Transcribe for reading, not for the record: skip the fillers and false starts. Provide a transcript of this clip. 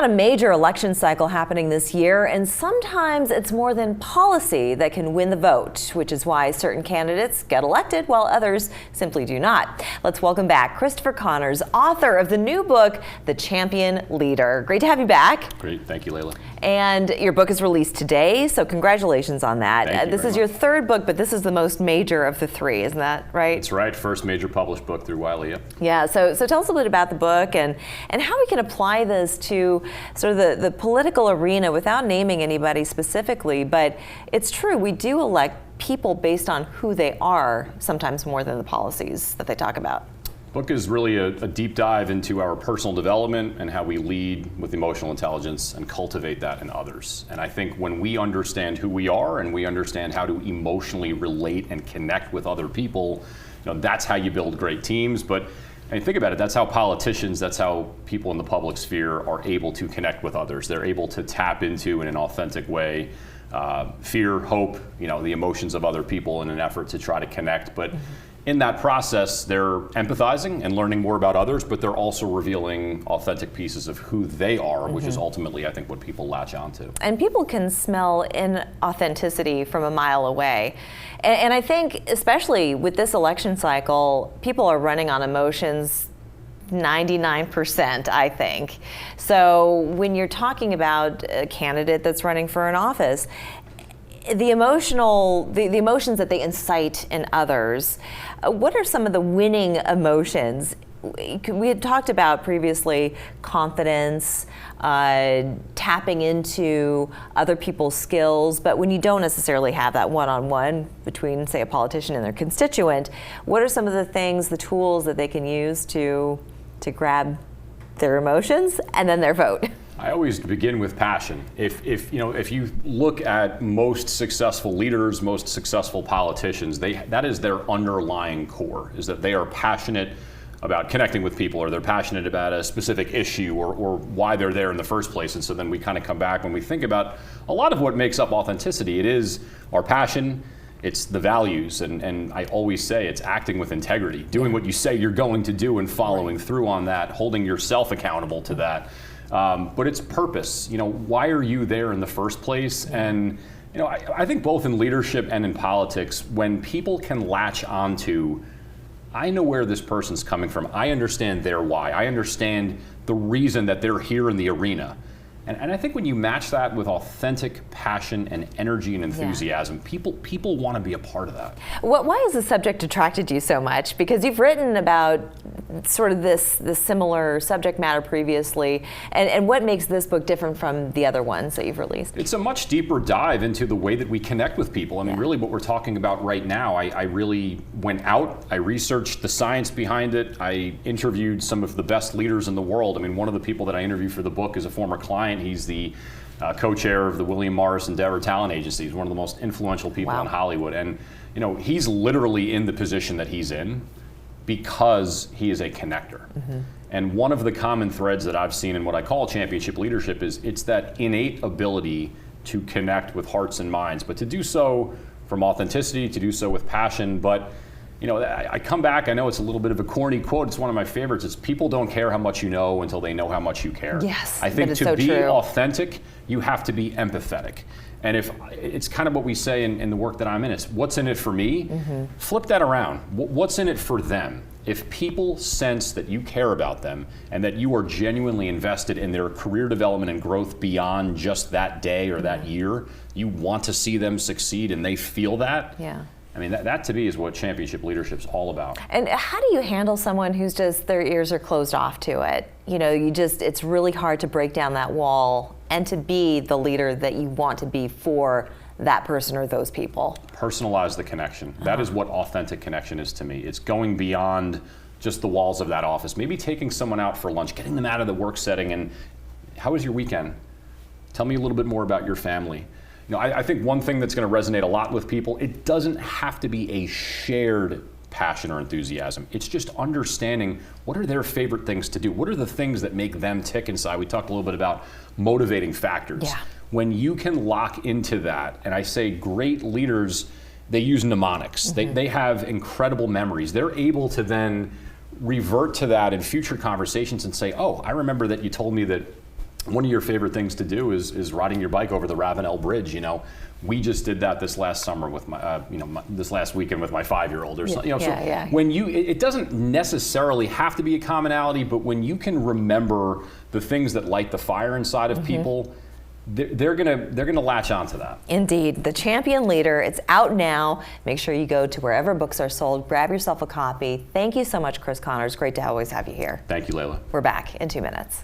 got a major election cycle happening this year, and sometimes it's more than policy that can win the vote, which is why certain candidates get elected while others simply do not. Let's welcome back Christopher Connors, author of the new book, The Champion Leader. Great to have you back. Great. Thank you, Layla. And your book is released today, so congratulations on that. Thank you This is your third book, but this is the most major of the three, isn't that right? That's right. First major published book through Wiley. Yeah, so tell us a little bit about the book and how we can apply this to sort of the political arena without naming anybody specifically, but it's true, we do elect people based on who they are, sometimes more than the policies that they talk about. Book is really a deep dive into our personal development and how we lead with emotional intelligence and cultivate that in others. And I think when we understand who we are and we understand how to emotionally relate and connect with other people, that's how you build great teams. But think about it, that's how politicians, that's how people in the public sphere are able to connect with others. They're able to tap into, in an authentic way, fear, hope, the emotions of other people in an effort to try to connect. But in that process, they're empathizing and learning more about others, but they're also revealing authentic pieces of who they are, which is ultimately, I think, what people latch onto. And people can smell inauthenticity from a mile away. And I think, especially with this election cycle, people are running on emotions 99%, I think. So when you're talking about a candidate that's running for an office, the emotions that they incite in others, what are some of the winning emotions? We had talked about previously confidence, tapping into other people's skills, but when you don't necessarily have that one-on-one between, say, a politician and their constituent, what are some of the things, the tools that they can use to grab their emotions and then their vote? I always begin with passion. If you look at most successful leaders, most successful politicians, that is their underlying core, is that they are passionate about connecting with people, or they're passionate about a specific issue, or why they're there in the first place. And so then we kind of come back when we think about a lot of what makes up authenticity. It is our passion, it's the values, and I always say it's acting with integrity, doing what you say you're going to do and following through on that, holding yourself accountable to that. But it's purpose. Why are you there in the first place? And I think both in leadership and in politics, when people can latch onto, I know where this person's coming from, I understand their why, I understand the reason that they're here in the arena. And I think when you match that with authentic passion and energy and enthusiasm, people want to be a part of that. Why has the subject attracted you so much? Because you've written about sort of this similar subject matter previously, and what makes this book different from the other ones that you've released? It's a much deeper dive into the way that we connect with people. I mean, really what we're talking about right now, I really went out, I researched the science behind it, I interviewed some of the best leaders in the world. I mean, one of the people that I interviewed for the book is a former client. He's the co-chair of the William Morris Endeavor Talent Agency. He's one of the most influential people in Hollywood. And he's literally in the position that he's in because he is a connector. And one of the common threads that I've seen in what I call championship leadership is it's that innate ability to connect with hearts and minds, but to do so from authenticity, to do so with passion. But I come back, I know it's a little bit of a corny quote, it's one of my favorites, it's people don't care how much you know until they know how much you care. Yes, I think to be true. Authentic, you have to be empathetic. And if it's kind of what we say in the work that I'm in, it's what's in it for me? Flip that around. What's in it for them? If people sense that you care about them and that you are genuinely invested in their career development and growth beyond just that day or that year, you want to see them succeed and they feel that. Yeah. I mean, that to me is what championship leadership's all about. And how do you handle someone who's just, their ears are closed off to it? It's really hard to break down that wall and to be the leader that you want to be for that person or those people. Personalize the connection. That is what authentic connection is to me. It's going beyond just the walls of that office. Maybe taking someone out for lunch, getting them out of the work setting, and how was your weekend? Tell me a little bit more about your family. I think one thing that's going to resonate a lot with people, it doesn't have to be a shared passion or enthusiasm. It's just understanding what are their favorite things to do. What are the things that make them tick inside? We talked a little bit about motivating factors. Yeah. When you can lock into that, and I say great leaders, they use mnemonics. They have incredible memories. They're able to then revert to that in future conversations and say, oh, I remember that you told me that one of your favorite things to do is riding your bike over the Ravenel Bridge. You know, we just did that this last summer with my, this last weekend with my 5-year-old or something. You know, so when it doesn't necessarily have to be a commonality, but when you can remember the things that light the fire inside of people, they're gonna latch onto that. Indeed. The Champion Leader, it's out now. Make sure you go to wherever books are sold, grab yourself a copy. Thank you so much, Chris Connors. Great to always have you here. Thank you, Layla. We're back in 2 minutes.